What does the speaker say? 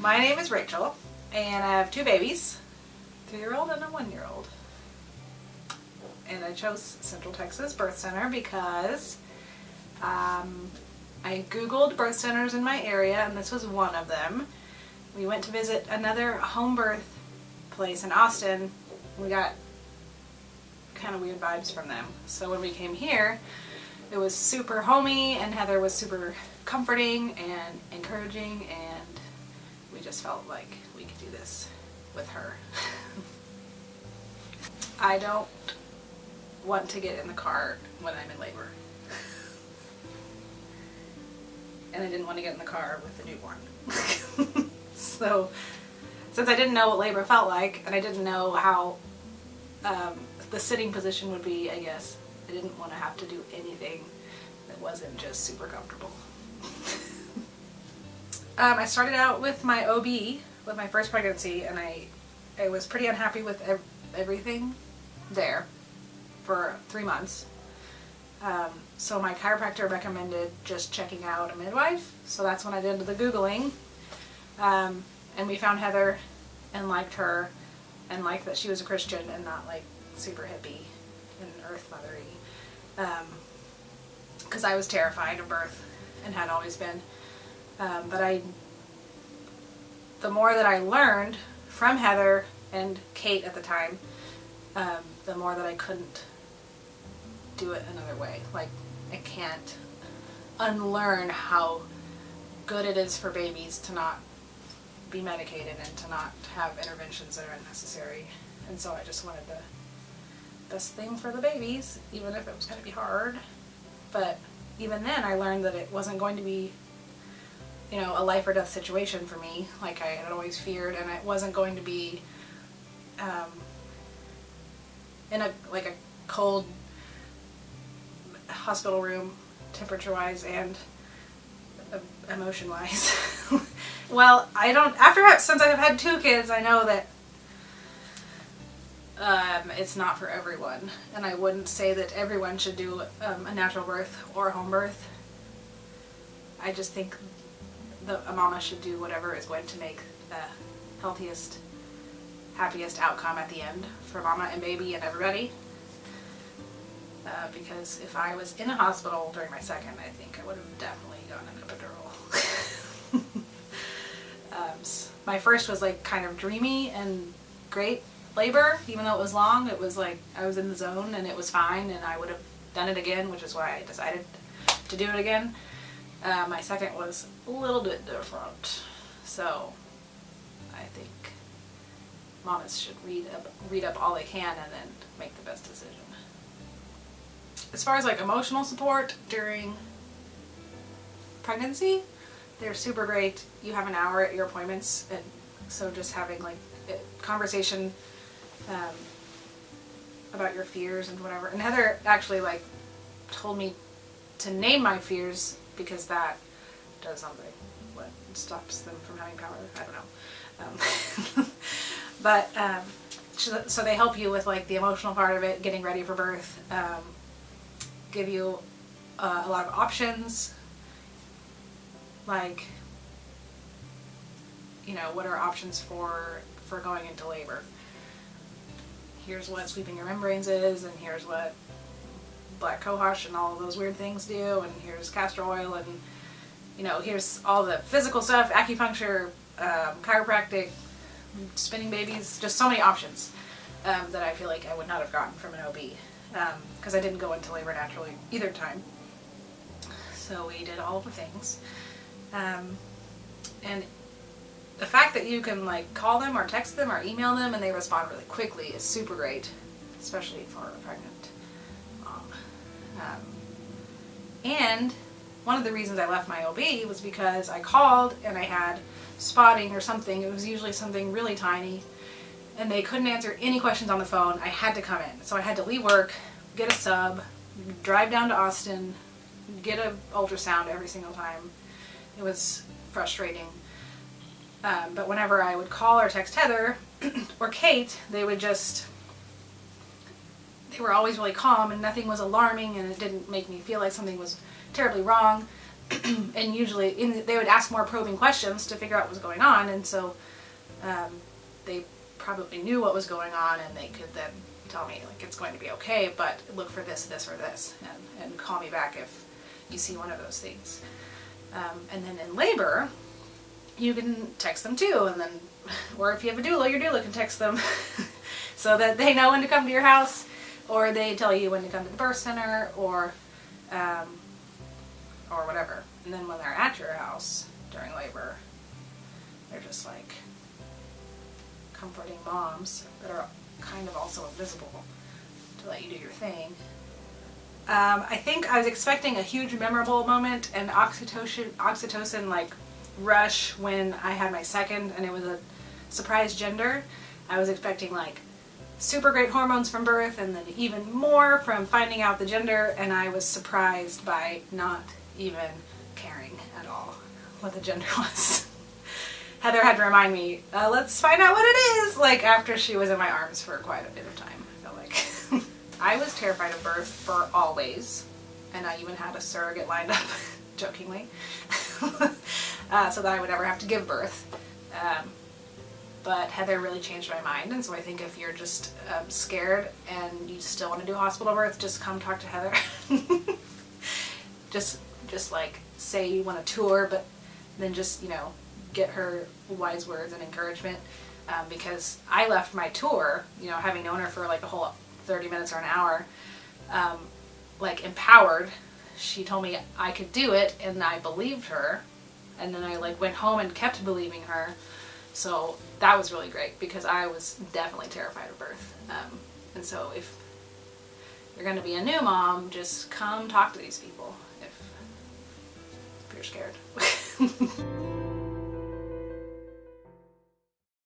My name is Rachel, and I have two babies, a 3-year-old and a 1-year-old. And I chose Central Texas Birth Center because I Googled birth centers in my area, and this was one of them. We went to visit another home birth place in Austin. We got kind of weird vibes from them. So when we came here, it was super homey, and Heather was super comforting and encouraging, and we just felt like we could do this with her. I don't want to get in the car when I'm in labor. And I didn't want to get in the car with the newborn. So, since I didn't know what labor felt like, and I didn't know how the sitting position would be, I guess, I didn't want to have to do anything that wasn't just super comfortable. I started out with my OB with my first pregnancy, and I was pretty unhappy with everything there for 3 months. So my chiropractor recommended just checking out a midwife, so that's when I did the Googling. And we found Heather and liked her and liked that she was a Christian and not like super hippie and earth mothery. Because I was terrified of birth and had always been. But the more that I learned from Heather and Kate at the time, the more that I couldn't do it another way. Like, I can't unlearn how good it is for babies to not be medicated and to not have interventions that are unnecessary. And so I just wanted the best thing for the babies, even if it was going to be hard. But even then I learned that it wasn't going to be, you know, a life or death situation for me, like I had always feared, and it wasn't going to be in a cold hospital room, temperature-wise and emotion-wise. Well, since I've had 2 kids, I know that it's not for everyone, and I wouldn't say that everyone should do a natural birth or a home birth. I just think a mama should do whatever is going to make the healthiest, happiest outcome at the end for mama and baby and everybody. Because if I was in a hospital during my second, I think I would have definitely gotten an epidural. My first was like kind of dreamy and great labor, even though it was long. It was like I was in the zone and it was fine, and I would have done it again, which is why I decided to do it again. My second was a little bit different, so I think mamas should read up all they can and then make the best decision. As far as like emotional support during pregnancy, they're super great. You have an hour at your appointments, and so just having like a conversation about your fears and whatever. And Heather actually like told me to name my fears because that does something. What stops them from having power? I don't know. But so they help you with like the emotional part of it, getting ready for birth. Give you a lot of options, like, you know, what are options for going into labor. Here's what sweeping your membranes is, and here's what black cohosh and all of those weird things do, and here's castor oil, and, you know, here's all the physical stuff, acupuncture, chiropractic, spinning babies, just so many options that I feel like I would not have gotten from an OB. Because I didn't go into labor naturally either time. So we did all the things. And the fact that you can like call them or text them or email them and they respond really quickly is super great, especially for a pregnant mom. And one of the reasons I left my OB was because I called and I had spotting or something. It was usually something really tiny, and they couldn't answer any questions on the phone. I had to come in. So I had to leave work, get a sub, drive down to Austin, get an ultrasound every single time. It was frustrating. But whenever I would call or text Heather or Kate, they were always really calm, and nothing was alarming, and it didn't make me feel like something was terribly wrong. And usually they would ask more probing questions to figure out what was going on, and so they probably knew what was going on, and they could then tell me, like, it's going to be okay, but look for this, this, or this, and call me back if you see one of those things. And then in labor, you can text them too, and then, or if you have a doula, your doula can text them so that they know when to come to your house, or they tell you when to come to the birth center, or whatever. And then when they're at your house during labor, they're just like comforting moms that are kind of also invisible to let you do your thing. I think I was expecting a huge memorable moment and oxytocin like rush when I had my second, and it was a surprise gender. I was expecting like super great hormones from birth and then even more from finding out the gender, and I was surprised by not even caring at all what the gender was. Heather had to remind me, let's find out what it is, like after she was in my arms for quite a bit of time, I felt like. I was terrified of birth for always, and I even had a surrogate lined up, jokingly, so that I would never have to give birth. But Heather really changed my mind, and so I think if you're just scared and you still want to do hospital birth, just come talk to Heather. just like say you want to tour, but then just, you know, get her wise words and encouragement, because I left my tour, you know, having known her for like a whole 30 minutes or an hour, like empowered. She told me I could do it, and I believed her, and then I like went home and kept believing her. So that was really great, because I was definitely terrified of birth. And so if you're going to be a new mom, just come talk to these people if you're scared.